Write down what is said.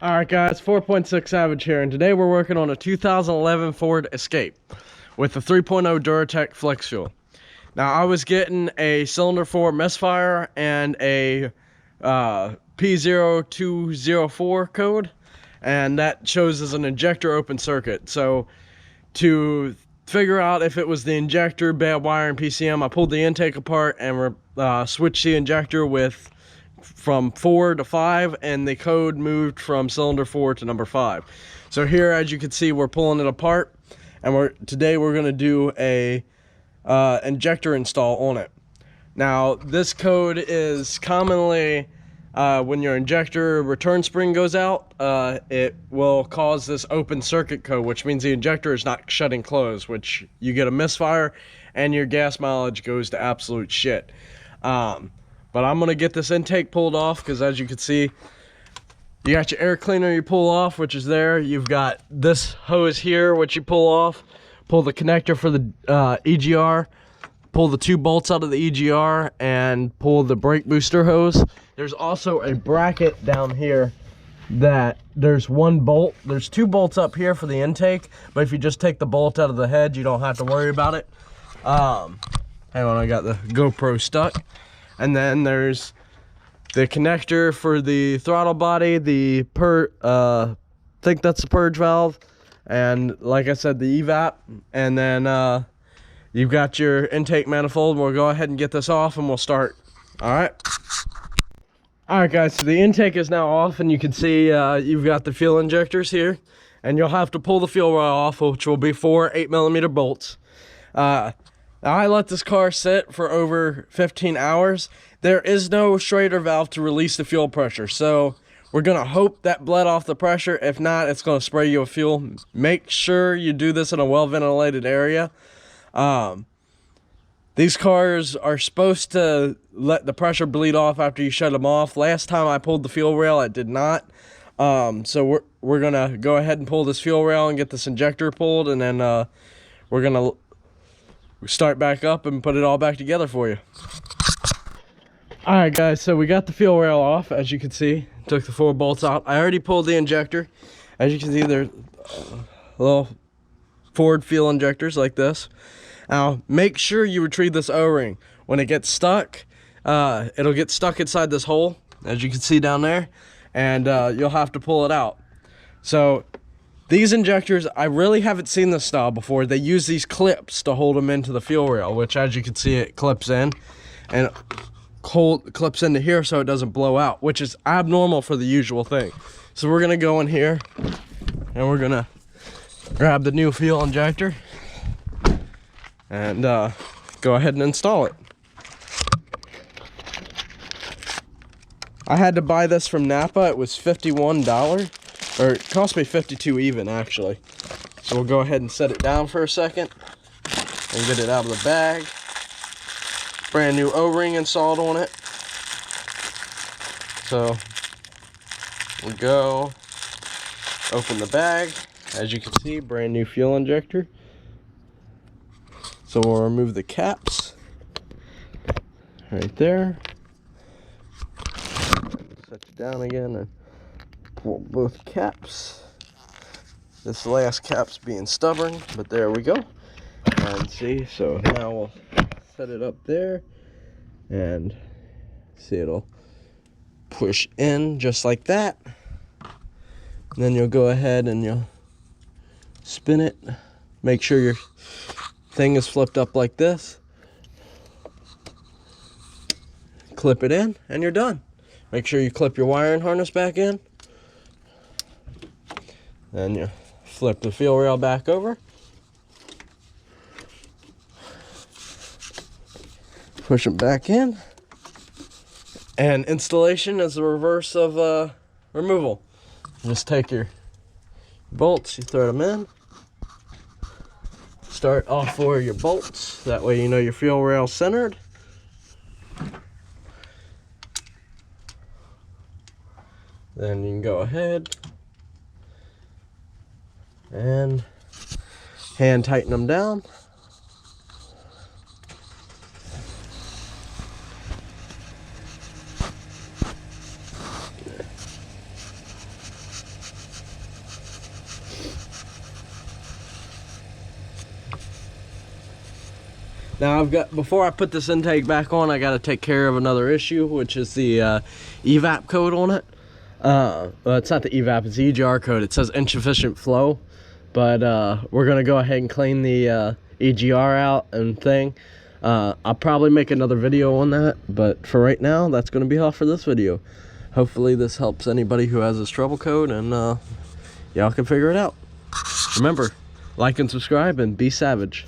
Alright guys, 4.6 Savage here, and today we're working on a 2011 Ford Escape with the 3.0 Durtec flex fuel. Now I was getting a cylinder 4 missfire and a p0204 code, and that shows as an injector open circuit. So to figure out if it was the injector, bad wire, and PCM, I pulled the intake apart and switched the injector from 4 to 5, and the code moved from cylinder 4 to number 5. So here, as you can see, we're pulling it apart, and today we're going to do a injector install on it. Now this code is commonly when your injector return spring goes out, it will cause this open circuit code, which means the injector is not shutting closed, which you get a misfire and your gas mileage goes to absolute shit. But I'm going to get this intake pulled off, because as you can see, you got your air cleaner you pull off, which is there. You've got this hose here, which you pull off. Pull the connector for the EGR. Pull the 2 bolts out of the EGR and pull the brake booster hose. There's also a bracket down here that there's 1 bolt. There's 2 bolts up here for the intake, but if you just take the bolt out of the head, you don't have to worry about it. Hang on, I got the GoPro stuck. And then there's the connector for the throttle body, the think that's the purge valve, and like I said, the evap. And then you've got your intake manifold. We'll go ahead and get this off and we'll start. Alright guys, so the intake is now off, and you can see you've got the fuel injectors here, and you'll have to pull the fuel rail off, which will be 4 8mm bolts. I let this car sit for over 15 hours. There is no Schrader valve to release the fuel pressure, so we're going to hope that bled off the pressure. If not, it's going to spray you with fuel. Make sure you do this in a well-ventilated area. These cars are supposed to let the pressure bleed off after you shut them off. Last time I pulled the fuel rail, it did not. So we're going to go ahead and pull this fuel rail and get this injector pulled, and then we're going to start back up and put it all back together for you. Alright guys, so we got the fuel rail off. As you can see, took the 4 bolts out. I already pulled the injector. As you can see, they're little Ford fuel injectors like this. Now make sure you retrieve this O-ring. When it gets stuck, it'll get stuck inside this hole, as you can see down there, and you'll have to pull it out. So these injectors, I really haven't seen this style before. They use these clips to hold them into the fuel rail, which, as you can see, it clips in and clips into here so it doesn't blow out, which is abnormal for the usual thing. So we're gonna go in here and we're gonna grab the new fuel injector and go ahead and install it. I had to buy this from Napa. It was $51. Or it cost me $52 even, actually. So we'll go ahead and set it down for a second and get it out of the bag. Brand new O-ring installed on it. So we'll go open the bag. As you can see, brand new fuel injector. So we'll remove the caps right there. Set it down again and pull both caps. This last cap's being stubborn, but there we go. And see, so now we'll set it up there and see, it'll push in just like that. And then you'll go ahead and you'll spin it. Make sure your thing is flipped up like this. Clip it in and you're done. Make sure you clip your wiring harness back in. Then you flip the fuel rail back over. Push it back in. And installation is the reverse of removal. Just take your bolts, you throw them in. Start all 4 of your bolts. That way you know your fuel rail's centered. Then you can go ahead and hand tighten them down. Now before I put this intake back on, I got to take care of another issue, which is the evap code on it. Well, it's not the evap, it's the EGR code. It says insufficient flow, but we're gonna go ahead and clean the EGR out and thing. I'll probably make another video on that, but for right now, that's gonna be all for this video. Hopefully this helps anybody who has this trouble code, and y'all can figure it out. Remember, like and subscribe, and be savage.